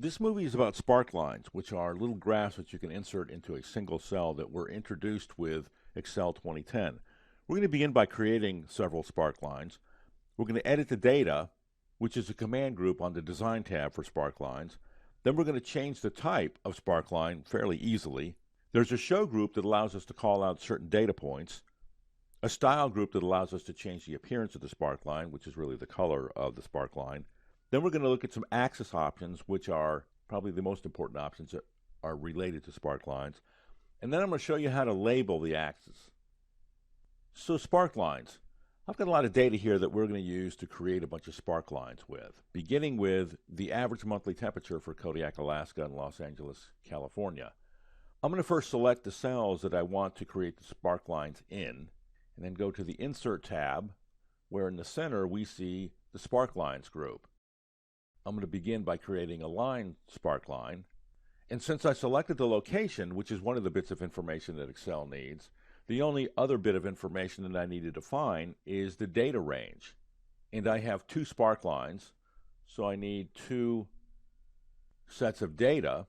This movie is about sparklines, which are little graphs that you can insert into a single cell that were introduced with Excel 2010. We're going to begin by creating several sparklines. We're going to edit the data, which is a command group on the Design tab for sparklines. Then we're going to change the type of sparkline fairly easily. There's a show group that allows us to call out certain data points, a style group that allows us to change the appearance of the sparkline, which is really the color of the sparkline. Then we're going to look at some axis options, which are probably the most important options that are related to sparklines. And then I'm going to show you how to label the axis. So sparklines. I've got a lot of data here that we're going to use to create a bunch of sparklines with, beginning with the average monthly temperature for Kodiak, Alaska and Los Angeles, California. I'm going to first select the cells that I want to create the sparklines in, and then go to the Insert tab, where in the center we see the Sparklines group. I'm going to begin by creating a line sparkline. And since I selected the location, which is one of the bits of information that Excel needs, the only other bit of information that I need to define is the data range. And I have two sparklines, so I need two sets of data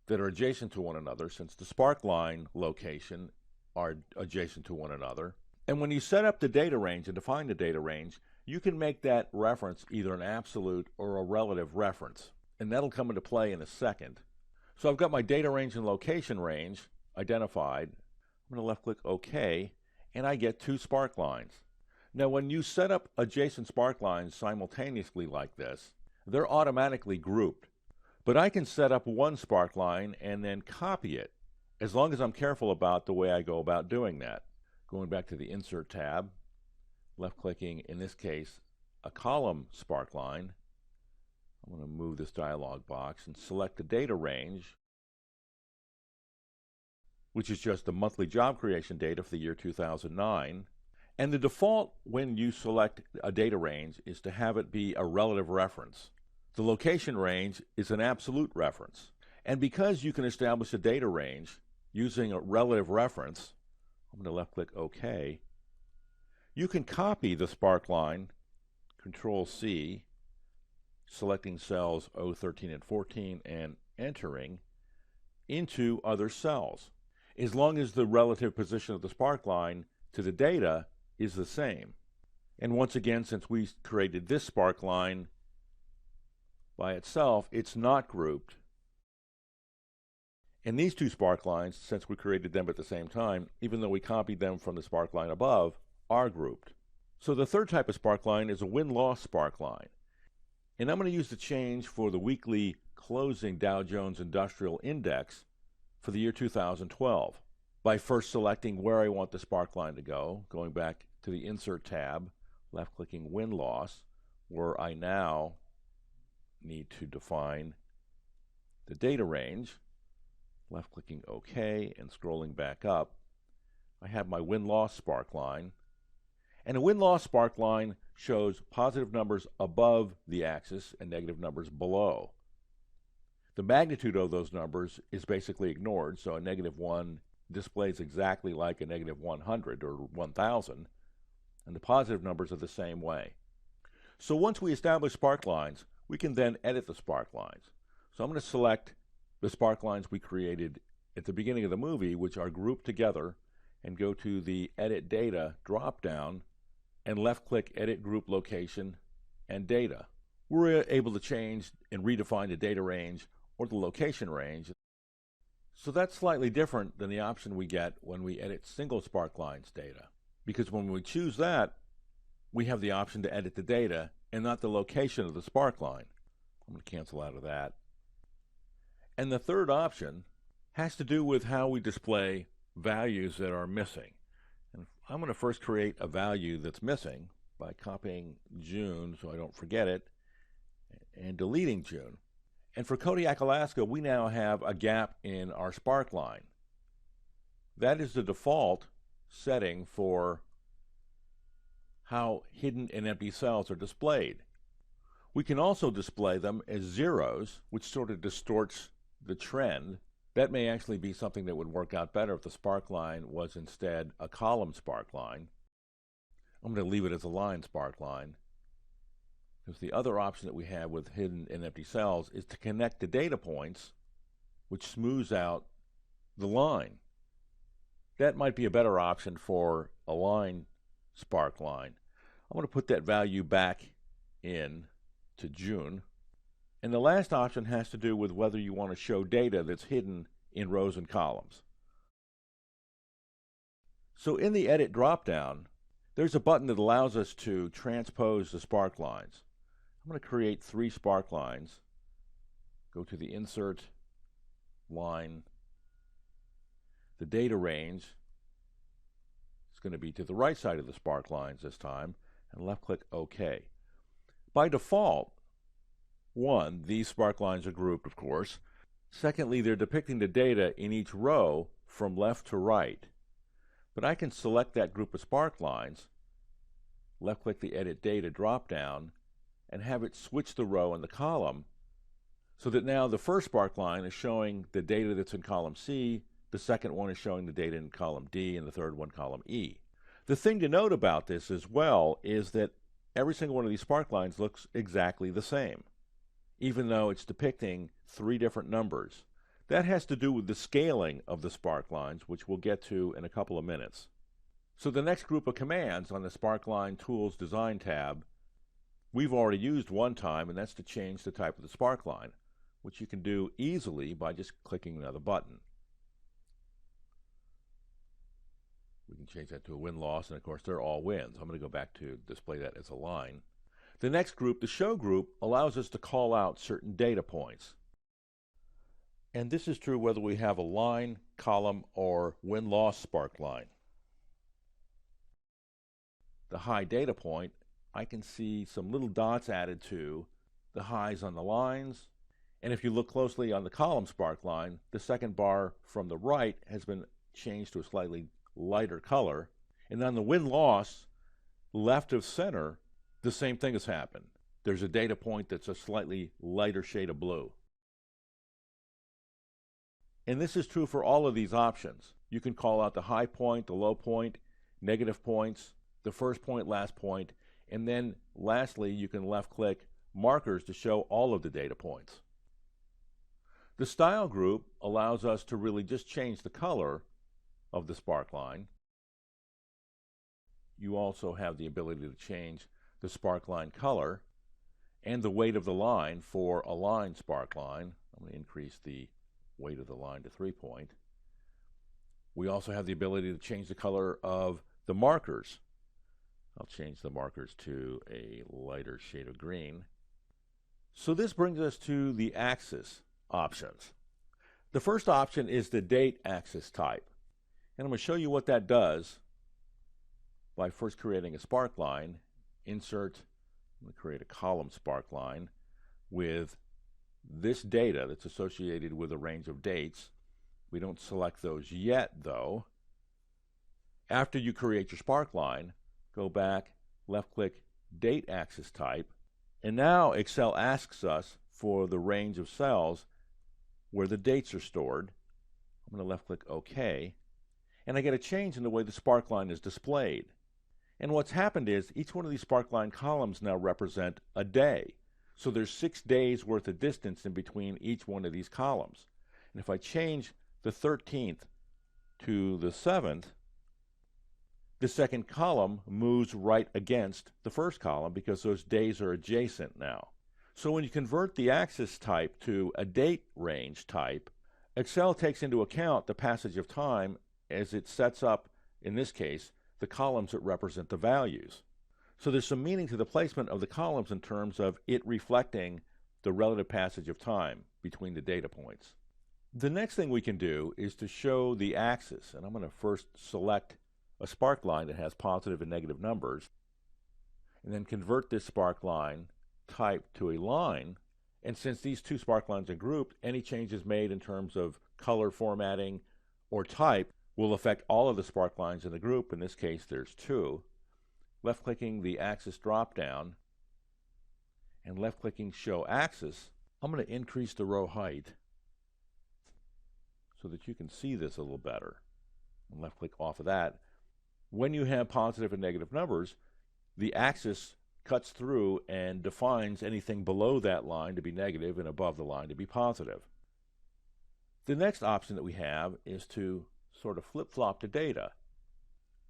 that are adjacent to one another, since the sparkline location are adjacent to one another. And when you set up the data range and define the data range, you can make that reference either an absolute or a relative reference. And that'll come into play in a second. So I've got my data range and location range identified. I'm going to left click OK, and I get two sparklines. Now when you set up adjacent sparklines simultaneously like this, they're automatically grouped. But I can set up one sparkline and then copy it, as long as I'm careful about the way I go about doing that. Going back to the Insert tab, left-clicking, in this case, a column sparkline. I'm going to move this dialog box and select the data range, which is just the monthly job creation data for the year 2009. And the default when you select a data range is to have it be a relative reference. The location range is an absolute reference. And because you can establish a data range using a relative reference, I'm going to left-click OK. You can copy the sparkline, Control-C, selecting cells 013 and 14 and entering into other cells, as long as the relative position of the sparkline to the data is the same. And once again, since we created this sparkline by itself, it's not grouped. And these two sparklines, since we created them at the same time, even though we copied them from the sparkline above, are grouped. So the third type of sparkline is a win-loss sparkline. And I'm going to use the change for the weekly closing Dow Jones Industrial Index for the year 2012 by first selecting where I want the sparkline to go, going back to the Insert tab, left-clicking Win-Loss, where I now need to define the data range, left-clicking OK, and scrolling back up. I have my win-loss sparkline. And a win-loss sparkline shows positive numbers above the axis and negative numbers below. The magnitude of those numbers is basically ignored, so a -1 displays exactly like a -100 or 1,000, and the positive numbers are the same way. So once we establish sparklines, we can then edit the sparklines. So I'm going to select the sparklines we created at the beginning of the movie, which are grouped together, and go to the Edit Data drop-down and left-click Edit Group Location and Data. We're able to change and redefine the data range or the location range. So that's slightly different than the option we get when we edit single sparklines data, because when we choose that, we have the option to edit the data and not the location of the sparkline. I'm going to cancel out of that. And the third option has to do with how we display values that are missing. And I'm going to first create a value that's missing by copying June so I don't forget it and deleting June. And for Kodiak, Alaska, we now have a gap in our sparkline. That is the default setting for how hidden and empty cells are displayed. We can also display them as zeros, which sort of distorts the trend. That may actually be something that would work out better if the sparkline was instead a column sparkline. I'm going to leave it as a line sparkline. Because the other option that we have with hidden and empty cells is to connect the data points, which smooths out the line. That might be a better option for a line Sparkline. I'm going to put that value back in to June. And the last option has to do with whether you want to show data that's hidden in rows and columns. So in the Edit dropdown, there's a button that allows us to transpose the Sparklines. I'm going to create 3 Sparklines. Go to the Insert line. The data range is going to be to the right side of the Sparklines this time, and left-click OK. By default, 1, these Sparklines are grouped, of course. Secondly, they're depicting the data in each row from left to right. But I can select that group of Sparklines, left-click the Edit Data drop-down, and have it switch the row and the column so that now the first Sparkline is showing the data that's in column C, the second one is showing the data in column D, and the third one column E. The thing to note about this as well is that every single one of these Sparklines looks exactly the same, even though it's depicting 3 different numbers. That has to do with the scaling of the Sparklines, which we'll get to in a couple of minutes. So the next group of commands on the Sparkline Tools Design tab, we've already used one time, and that's to change the type of the Sparkline, which you can do easily by just clicking another button. We can change that to a win-loss, and of course they're all wins. I'm going to go back to display that as a line. The next group, the Show group, allows us to call out certain data points. And this is true whether we have a line, column, or win-loss Sparkline. The high data point, I can see some little dots added to the highs on the lines. And if you look closely on the column Sparkline, the second bar from the right has been changed to a slightly lighter color. And on the win-loss, left of center, the same thing has happened. There's a data point that's a slightly lighter shade of blue. And this is true for all of these options. You can call out the high point, the low point, negative points, the first point, last point, and then lastly, you can left-click markers to show all of the data points. The Style group allows us to really just change the color of the Sparkline. You also have the ability to change the Sparkline color and the weight of the line for a line Sparkline. I'm going to increase the weight of the line to 3 point. We also have the ability to change the color of the markers. I'll change the markers to a lighter shade of green. So this brings us to the axis options. The first option is the date axis type. And I'm going to show you what that does by first creating a Sparkline. Insert, I'm going to create a column Sparkline with this data that's associated with a range of dates. We don't select those yet, though. After you create your Sparkline, go back, left-click Date Axis Type, and now Excel asks us for the range of cells where the dates are stored. I'm going to left-click OK, and I get a change in the way the Sparkline is displayed. And what's happened is each one of these Sparkline columns now represent a day. So there's 6 days worth of distance in between each one of these columns. And if I change the 13th to the 7th, the second column moves right against the first column because those days are adjacent now. So when you convert the axis type to a date range type, Excel takes into account the passage of time as it sets up, in this case, the columns that represent the values. So there's some meaning to the placement of the columns in terms of it reflecting the relative passage of time between the data points. The next thing we can do is to show the axis, and I'm going to first select a Sparkline that has positive and negative numbers, and then convert this Sparkline type to a line. And since these 2 Sparklines are grouped, any changes made in terms of color formatting or type will affect all of the Sparklines in the group. In this case, there's 2. Left-clicking the axis drop-down and left-clicking Show Axis, I'm going to increase the row height so that you can see this a little better. And left-click off of that. When you have positive and negative numbers, the axis cuts through and defines anything below that line to be negative and above the line to be positive. The next option that we have is to sort of flip-flop the data.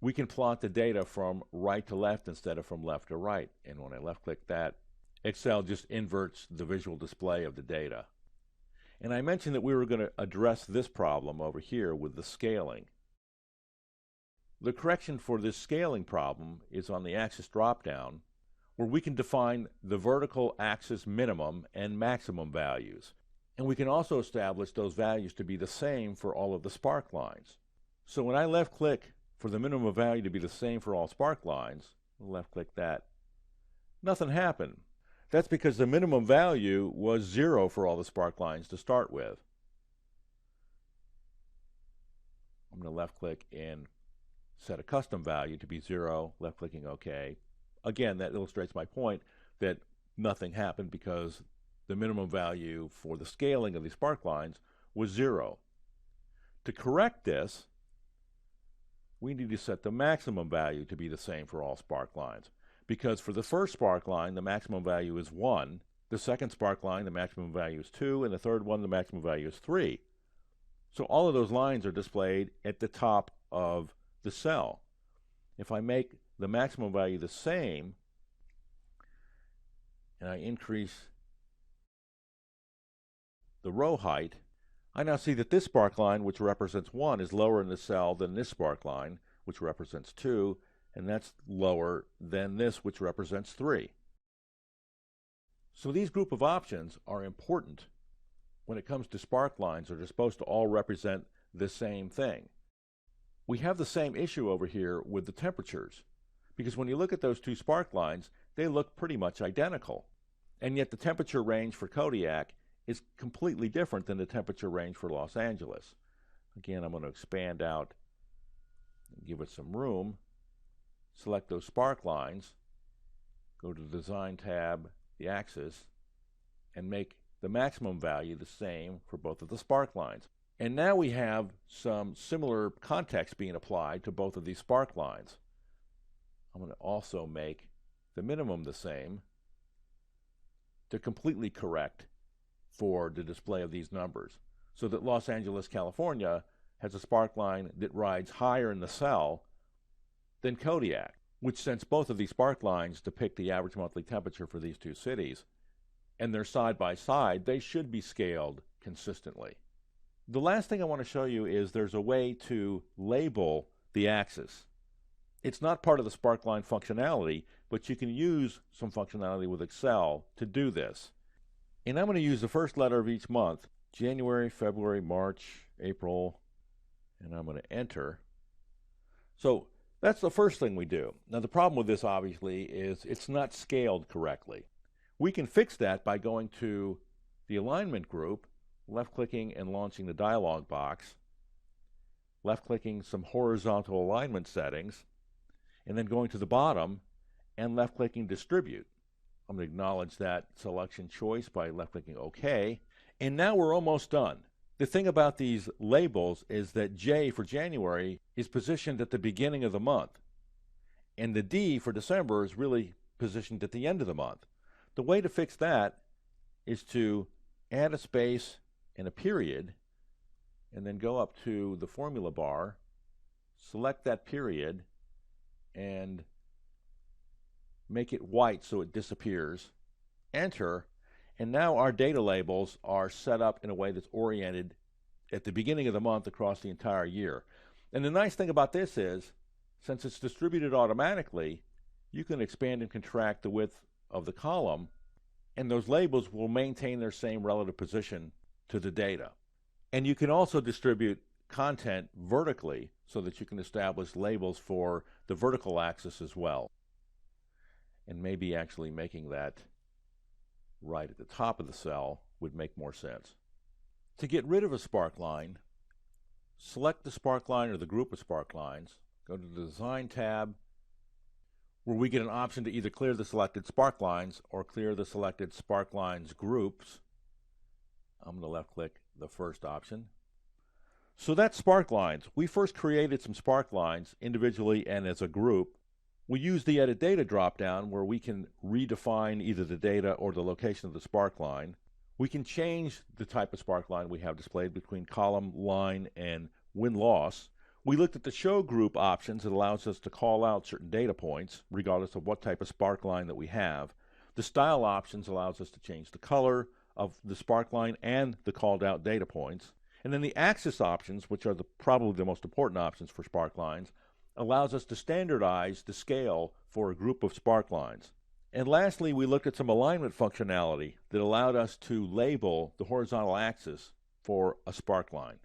We can plot the data from right to left instead of from left to right. And when I left-click that, Excel just inverts the visual display of the data. And I mentioned that we were going to address this problem over here with the scaling. The correction for this scaling problem is on the axis drop-down, where we can define the vertical axis minimum and maximum values. And we can also establish those values to be the same for all of the sparklines. So when I left-click for the minimum value to be the same for all sparklines, left-click that, nothing happened. That's because the minimum value was 0 for all the sparklines to start with. I'm going to left-click and set a custom value to be 0, left-clicking OK. Again, that illustrates my point that nothing happened because the minimum value for the scaling of these sparklines was 0. To correct this, we need to set the maximum value to be the same for all sparklines. Because for the first sparkline, the maximum value is 1. The second sparkline, the maximum value is 2. And the third one, the maximum value is 3. So all of those lines are displayed at the top of the cell. If I make the maximum value the same, and I increase the row height, I now see that this sparkline, which represents 1, is lower in the cell than this sparkline, which represents 2, and that's lower than this, which represents 3. So these group of options are important when it comes to sparklines, or they're supposed to all represent the same thing. We have the same issue over here with the temperatures, because when you look at those two sparklines, they look pretty much identical. And yet the temperature range for Kodiak is completely different than the temperature range for Los Angeles. Again, I'm going to expand out and give it some room. Select those sparklines, go to the Design tab, the axis, and make the maximum value the same for both of the sparklines. And now we have some similar context being applied to both of these sparklines. I'm going to also make the minimum the same to completely correct for the display of these numbers, so that Los Angeles, California has a sparkline that rides higher in the cell than Kodiak, which, since both of these sparklines depict the average monthly temperature for these two cities, and they're side by side, they should be scaled consistently. The last thing I want to show you is there's a way to label the axis. It's not part of the Sparkline functionality, but you can use some functionality with Excel to do this. And I'm going to use the first letter of each month, January, February, March, April, and I'm going to enter. So that's the first thing we do. Now the problem with this, obviously, is it's not scaled correctly. We can fix that by going to the alignment group, left-clicking and launching the dialog box, left-clicking some horizontal alignment settings, and then going to the bottom and left-clicking distribute. I'm going to acknowledge that selection choice by left-clicking OK. And now we're almost done. The thing about these labels is that J for January is positioned at the beginning of the month, and the D for December is really positioned at the end of the month. The way to fix that is to add a space and a period, and then go up to the formula bar, select that period, and make it white so it disappears, enter, and now our data labels are set up in a way that's oriented at the beginning of the month across the entire year. And the nice thing about this is, since it's distributed automatically, you can expand and contract the width of the column, and those labels will maintain their same relative position to the data. And you can also distribute content vertically so that you can establish labels for the vertical axis as well. And maybe actually making that right at the top of the cell would make more sense. To get rid of a sparkline, select the sparkline or the group of sparklines, go to the Design tab, where we get an option to either clear the selected sparklines or clear the selected sparklines groups. I'm going to left-click the first option. So that's sparklines. We first created some sparklines individually and as a group, We use the Edit Data dropdown where we can redefine either the data or the location of the sparkline. We can change the type of sparkline we have displayed between column, line, and win-loss. We looked at the show group options. It allows us to call out certain data points regardless of what type of sparkline that we have. The style options allows us to change the color of the sparkline and the called out data points. And then the axis options, which are probably the most important options for sparklines, allows us to standardize the scale for a group of sparklines. And lastly, we looked at some alignment functionality that allowed us to label the horizontal axis for a sparkline.